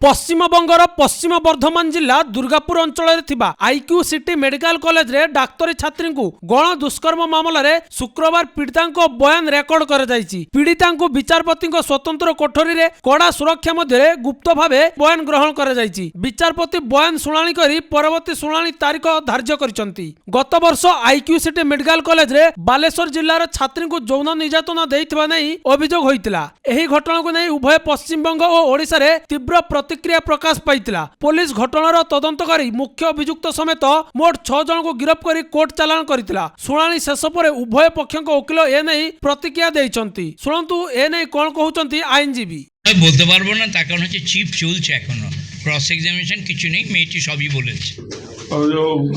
পশ্চিমবঙ্গর পশ্চিম বর্ধমান জেলা দুর্গাপুর অঞ্চলের থিবা IQ city medical কলেজরে ডাক্তারি ছাত্রীଙ୍କୁ গণ দুষ্কর্ম মামলার শুক্রবার পীড়িতাঙ্ক বয়ান রেকর্ড করা যাইছি। পীড়িতাঙ্কু বিচারপতিঙ্ক স্বতন্ত্র কোঠরীরে কড়া সুরক্ষা মধ্যে গুপ্ত ভাবে বয়ান গ্রহণ করা যাইছি। বিচারপতি বয়ান শুনানি করি পরবর্তী শুনানি তারিখ ধার্য করিছন্তি। গত বর্ষ আইকিউ সিটি মেডিকাল কলেজরে বালেশ্বর জেলার ছাত্রীଙ୍କୁ যৌন নির্যাতনা দেইଥିବା নেই অভিযোগ হইতিলা। এই ঘটনাକୁ নেই উভয় পশ্চিমবঙ্গ ও ওড়িশারে তীব্র प्रतिक्रिया प्रकाश पाइतिला। पुलिस घटनार तदंत करी मुख्य अभियुक्त समेत मोट 6 जन को गिरफ्त करी कोर्ट चालान करितिला। शुणानी शेष पर उभय पक्षक वकिल एने प्रतिक्रिया देइछंती। शुणंतु एने कोन कहउछंती आईनजीबी। বলতে পারবো না, তার কারণ হচ্ছে চিফ চলছে এখনো, ক্রস এক্সামিনেশন কিছু নেই, মেয়েটি সবই বলেছে।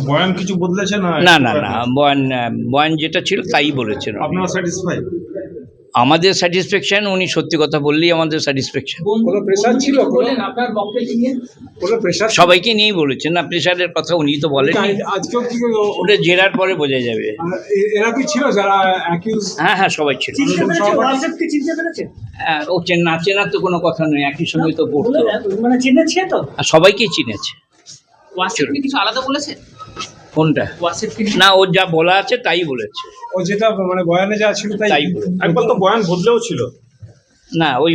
বয়ান কিছু বদলেছে না? না না না, বয়ান যেটা ছিল তাই বলেছেন। আপনারা স্যাটিসফাই? আমাদের স্যাটিসফ্যাকশন, উনি সত্যি কথা বললেই আমাদের স্যাটিসফ্যাকশন। কোনো প্রেসার ছিল? আপনার বক্তব্য নিয়ে কোনো প্রেসার? সবাইকে নিয়েই বলেছেন না, প্রেসারের কথা উনি তো বলেন। আজকেও কি ওটা জেরার পরে বোঝা যাবে। এরা কি ছিল যারা অ্যাকিউজ? হ্যাঁ হ্যাঁ, সবাই ছিল। ও না চেনার তো কোনো কথা নয়, একই সঙ্গে তো পড়তো, মানে চিনেছে তো, সবাইকেই চিনেছে। কিছু আলাদা বলেছে কোনটা? না, ও যা বলা আছে তাই বলেছে। ও যেটা মানে বয়ানে যা ছিল তাই। একবার তো বয়ান বদলেও ছিল না, ওই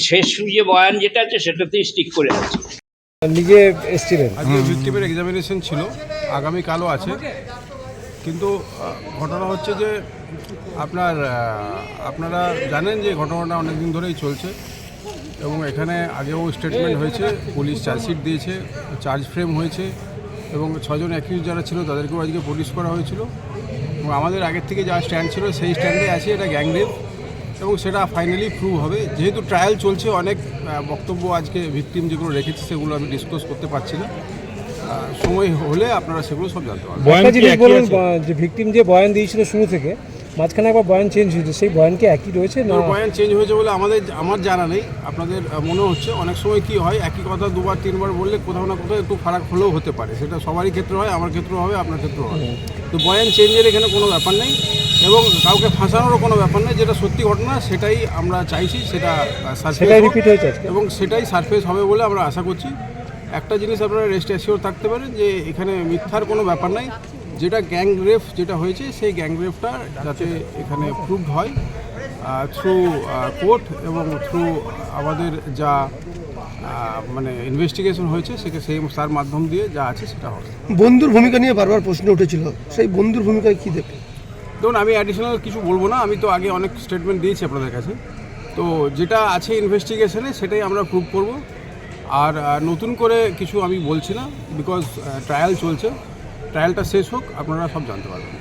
শেষ যে বয়ান যেটা আছে সেটাতেই স্টিক করে আছে। নিজে এসেছিলেন। আজকে ভিক্টিমের এক্সামিনেশন ছিল, আগামীকালও আছে। কিন্তু ঘটনা হচ্ছে যে আপনারা জানেন যে ঘটনাটা অনেক দিন ধরেই চলছে এবং এখানে আগেও স্টেটমেন্ট হয়েছে, পুলিশ চার্জশিট দিয়েছে, চার্জ ফ্রেম হয়েছে এবং 6 জন অ্যাকিউজ যারা ছিল তাদেরকেও আজকে পুলিশ করা হয়েছিল। এবং আমাদের আগের থেকে যা স্ট্যান্ড ছিল সেই স্ট্যান্ডে আছে, এটা গ্যাংরেপ এবং সেটা ফাইনালি প্রুভ হবে। যেহেতু ট্রায়াল চলছে, অনেক বক্তব্য আজকে ভিকটিম যেগুলো রেখেছে সেগুলো আমি ডিসকাস করতে পারছি না, সময় হলে আপনারা সেগুলো সব জানতে পারবেন। একটা জিনিস বলুন, যে ভিকটিম যে বয়ান দিয়েছিল শুরু থেকে, মাঝখানে একবার বয়ান চেঞ্জ হয়েছে, সেই বয়ান কি একই রয়েছে না? বয়ান চেঞ্জ হয়েছে বলে আমার জানা নেই, আপনাদের মনে হচ্ছে। অনেক সময় কি হয়, একই কথা দুবার তিনবার বললে কোথাও না কোথাও একটু ফারাক হলেও হতে পারে, সেটা সবারই ক্ষেত্রে হয়, আমার ক্ষেত্রেও হবে, আপনার ক্ষেত্রেও হবে। তো বয়ান চেঞ্জের এখানে কোনো ব্যাপার নেই এবং কাউকে ফাঁসানোরও কোনো ব্যাপার নেই। যেটা সত্যি ঘটনা সেটাই আমরা চাইছি, সেটা রিপিট হয়েছে এবং সেটাই সারফেস হবে বলে আমরা আশা করছি। একটা জিনিস আপনারা রেস্ট অ্যাসিওর থাকতে পারেন যে এখানে মিথ্যার কোনো ব্যাপার নাই। যেটা গ্যাংরেপ যেটা হয়েছে সেই গ্যাংরেপটা যাতে এখানে প্রুভড হয় থ্রু কোর্ট এবং থ্রু আমাদের যা মানে ইনভেস্টিগেশন হয়েছে তার মাধ্যম দিয়ে যা আছে সেটা হবে। বন্ধুর ভূমিকা নিয়ে বারবার প্রশ্ন উঠেছিল, সেই বন্ধুর ভূমিকায় কী দেখে? দেখুন, আমি অ্যাডিশনাল কিছু বলবো না, আমি তো আগে অনেক স্টেটমেন্ট দিয়েছি আপনাদের কাছে। তো যেটা আছে ইনভেস্টিগেশনে সেটাই আমরা প্রুভ করব। আর নতুন করে কিছু আমি বলছি না, বিকজ ট্রায়াল চলছে। ট্রায়ালটা শেষ হোক, আপনারা সব জানতে পারবেন।